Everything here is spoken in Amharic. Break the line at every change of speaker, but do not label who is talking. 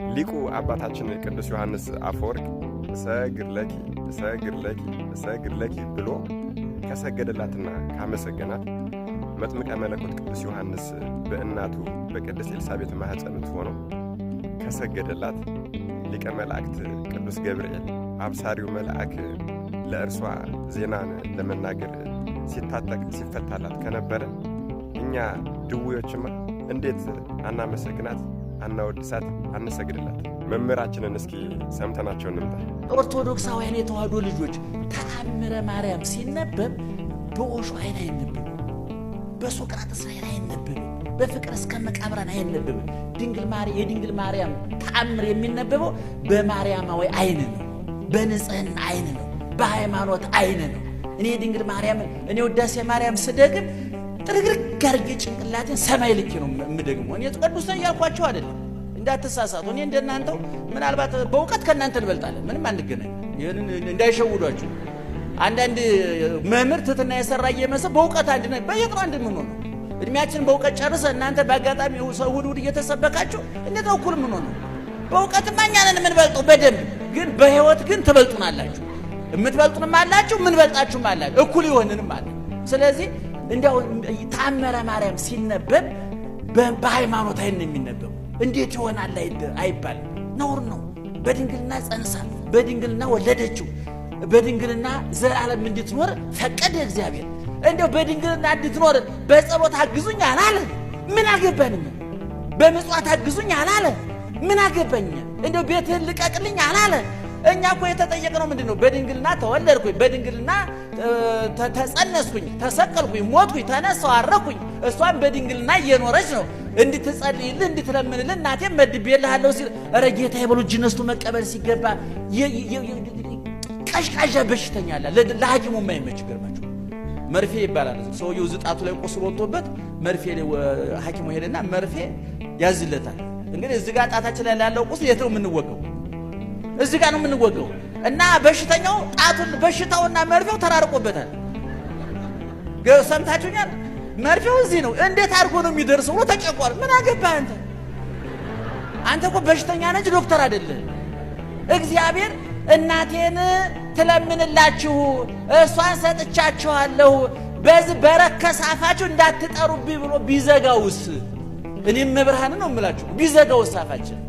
ሊቁ አባታችን ቅዱስ ዮሐንስ አፈወርቅ እሰግድለኪ ብሎ ከሰገደላትና ካመሰገናት መጥምቀ መለኮት ቅዱስ ዮሐንስ በእናቱ በቅድስት ኤልሳቤጥ ማኅፀን ሆኖ ከሰገደላት ሊቀ መላእክት ቅዱስ ገብርኤል አብሳሪው መልአክ ለእርሷ ዜናን ለመናገር ሲታጠቅ ሲፈታላት ከነበረ እኛ ድውዮችማ እንዴት አናመሰግናት፣ አናወድሳት፣ አንሰግድላት? መምህራችንን እስኪ ሰምተናቸው እንምጣ።
ኦርቶዶክሳውያን የተዋሕዶ ልጆች ተአምረ ማርያም ሲነበብ በኦሾ አይን አይነበብም፣ በሶቅራጥስ አይን አይነበብም፣ በፍቅር እስከ መቃብራን አይነበብም። የድንግል ማርያም ተአምር የሚነበበው በማርያማዊ አይን ነው፣ በንጽህና አይን ነው፣ በሃይማኖት አይን ነው። እኔ ድንግል ማርያምን ውዳሴ ማርያም ስደግም ጥርግርግ አድርጌ ጭንቅላቴን ሰማይ ልኬ ነው የምደግመው። እኔ ቅዱስ ነኝ እያልኳቸው አይደለም፣ እንዳትሳሳቱ። እኔ እንደናንተው ምናልባት በእውቀት ከእናንተ እንበልጣለን፣ ምንም አንገናኝ። ይህንን እንዳይሸውዷችሁ። አንዳንድ መምህር ትትና የሰራ እየመሰል በእውቀት አንድ ነን፣ በየጥሩ አንድ የምንሆን ነው። እድሜያችን በእውቀት ጨርሰ እናንተ በአጋጣሚ እሑድ እየተሰበካችሁ እንዴት ነው እኩል የምንሆን ነው? በእውቀትማ እኛ ነን የምንበልጠው በደንብ፣ ግን በሕይወት ግን ትበልጡናላችሁ። የምትበልጡንም አላችሁ፣ የምንበልጣችሁም አላችሁ፣ እኩል ይሆንንም አለ። ስለዚህ እንዲያው ተአምረ ማርያም ሲነበብ በሃይማኖት አይን ነው የሚነበበው። እንዴት ይሆናል አይባልም፣ ነውር ነው። በድንግልና ጸንሳ በድንግልና ወለደችው፣ በድንግልና ዘላለም እንድትኖር ፈቀደ እግዚአብሔር። እንዲያው በድንግልና እንድትኖር በጸሎት አግዙኝ አላለ? ምን አገባንኛ? በምጽዋት አግዙኝ አላለ? ምን አገባኛ? እንዲያው ቤትህን ልቀቅልኝ አላለ? እኛ እኮ የተጠየቅነው ምንድን ነው? በድንግልና ተወለድኩኝ፣ በድንግልና ተጸነስኩኝ፣ ተሰቀልኩኝ፣ ሞትኩኝ፣ ተነሳሁ፣ አረኩኝ። እሷም በድንግልና እየኖረች ነው። እንድትጸልይልህ እንድትለምንልህ እናቴም መድቤልሃለሁ ሲል ኧረ ጌታዬ ብሎ እጅ ነስቶ መቀበል ሲገባ ቀዥቃዣ በሽተኛ አለ፣ ለሐኪሙ የማይመች ገርማችሁ። መርፌ ይባላል። ሰውየው ዝጣቱ ላይ ቁስል ወጥቶበት መርፌ ሐኪሙ ሄደና መርፌ ያዝለታል። እንግዲህ እዚህ ጋር ጣታችን ላይ ያለው ቁስል የት ነው የምንወገው? እዚህ ጋር ነው የምንወገው። እና በሽተኛው ጣቱን በሽታውና መርፌው ተራርቆበታል። ሰምታችሁኛል? መርፌው እዚህ ነው፣ እንዴት አድርጎ ነው የሚደርሰው ብሎ ተጨቋል። ምን አገባህ አንተ? አንተ እኮ በሽተኛ ነህ፣ ዶክተር አይደለህ። እግዚአብሔር እናቴን ትለምንላችሁ እሷን ሰጥቻችኋለሁ በዚህ በረከሰ አፋችሁ እንዳትጠሩብኝ ብሎ ቢዘጋውስ? እኔም መብርሃን ነው የምላችሁ፣ ቢዘጋውስ አፋችን